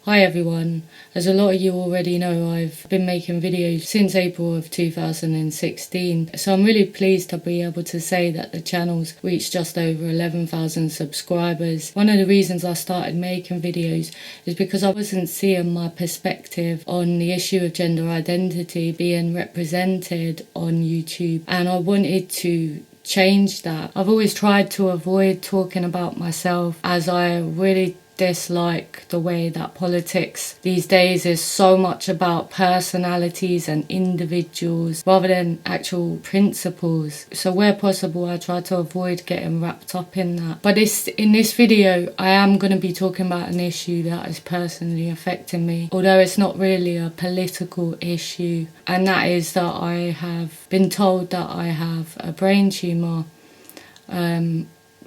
Hi everyone, as a lot of you already know, I've been making videos since April of 2016, so I'm really pleased to be able to say that the channel's reached just over 11,000 subscribers. One of the reasons I started making videos is because I wasn't seeing my perspective on the issue of gender identity being represented on YouTube, and I wanted to change that. I've always tried to avoid talking about myself, as I really dislike the way that politics these days is so much about personalities and individuals rather than actual principles. So where possible, I try to avoid getting wrapped up in that. But in this video, I am going to be talking about an issue that is personally affecting me, although it's not really a political issue, and that is that I have been told that I have a brain tumour.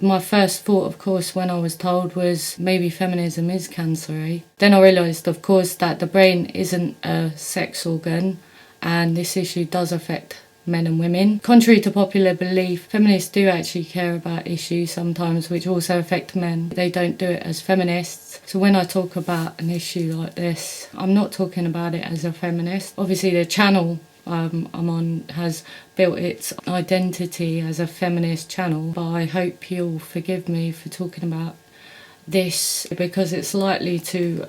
My first thought, of course, when I was told was maybe feminism is cancer, eh? Then I realised, of course, that the brain isn't a sex organ, and this issue does affect men and women. Contrary to popular belief, feminists do actually care about issues sometimes which also affect men. They don't do it as feminists. So when I talk about an issue like this, I'm not talking about it as a feminist. Obviously the channel I'm on has built its identity as a feminist channel, but I hope you'll forgive me for talking about this because it's likely to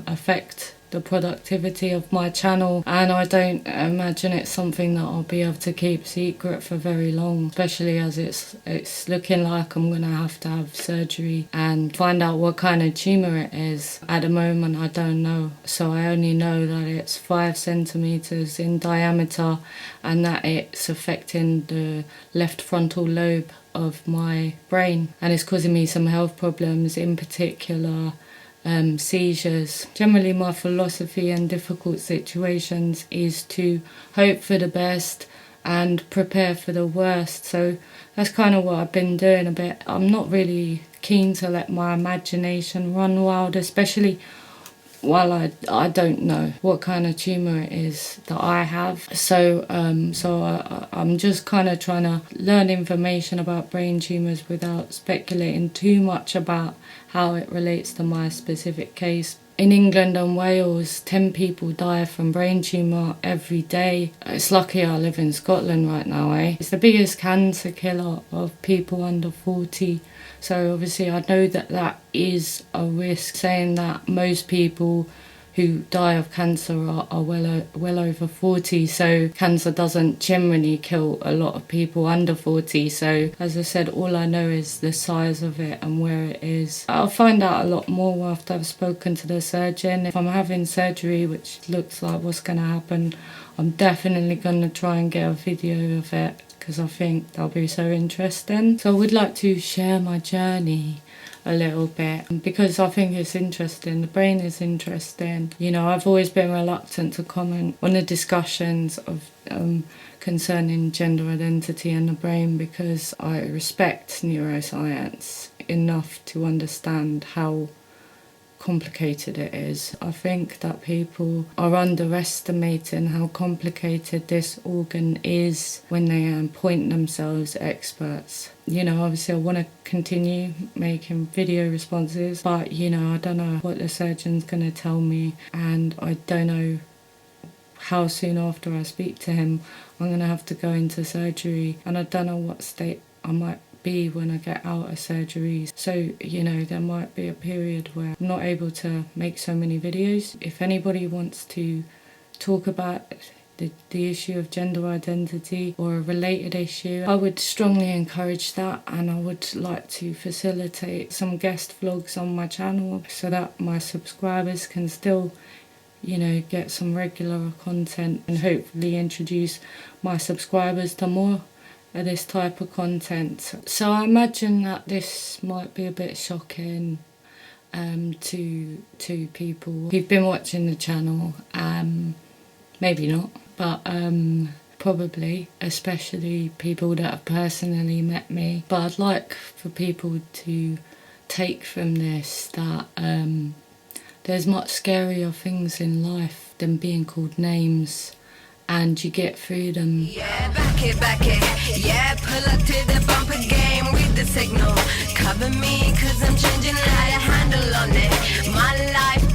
affect the productivity of my channel, and I don't imagine it's something that I'll be able to keep secret for very long, especially as it's looking like I'm gonna have to have surgery and find out what kind of tumour it is. At the moment I don't know, so I only know that it's 5 centimetres in diameter and that it's affecting the left frontal lobe of my brain, and it's causing me some health problems, in particular seizures. Generally my philosophy in difficult situations is to hope for the best and prepare for the worst, so that's kind of what I've been doing a bit. I'm not really keen to let my imagination run wild, especially while I don't know what kind of tumour it is that I have. So I'm just kind of trying to learn information about brain tumours without speculating too much about how it relates to my specific case. In England and Wales, 10 people die from brain tumour every day. It's lucky I live in Scotland right now, eh? It's the biggest cancer killer of people under 40. So obviously I know that that is a risk, saying that most people who die of cancer are well over 40, so cancer doesn't generally kill a lot of people under 40. So as I said, all I know is the size of it and where it is. I'll find out a lot more after I've spoken to the surgeon. If I'm having surgery, which looks like what's going to happen, I'm definitely going to try and get a video of it because I think that'll be so interesting. So I would like to share my journey a little bit because I think it's interesting. The brain is interesting. You know, I've always been reluctant to comment on the discussions of concerning gender identity and the brain because I respect neuroscience enough to understand how complicated it is. I think that people are underestimating how complicated this organ is when they appoint themselves experts. You know, obviously I want to continue making video responses, but you know, I don't know what the surgeon's going to tell me, and I don't know how soon after I speak to him I'm going to have to go into surgery, and I don't know what state I might be when I get out of surgery. So, you know, there might be a period where I'm not able to make so many videos. If anybody wants to talk about the issue of gender identity or a related issue, I would strongly encourage that, and I would like to facilitate some guest vlogs on my channel so that my subscribers can still, you know, get some regular content and hopefully introduce my subscribers to more of this type of content. So I imagine that this might be a bit shocking to people who've been watching the channel. Maybe not, but probably, especially people that have personally met me. But I'd like for people to take from this that there's much scarier things in life than being called names, and you get through them. Yeah, back it, yeah, pull up to the bumper game with the signal. Cover me, cause I'm changing, light a handle on it. My life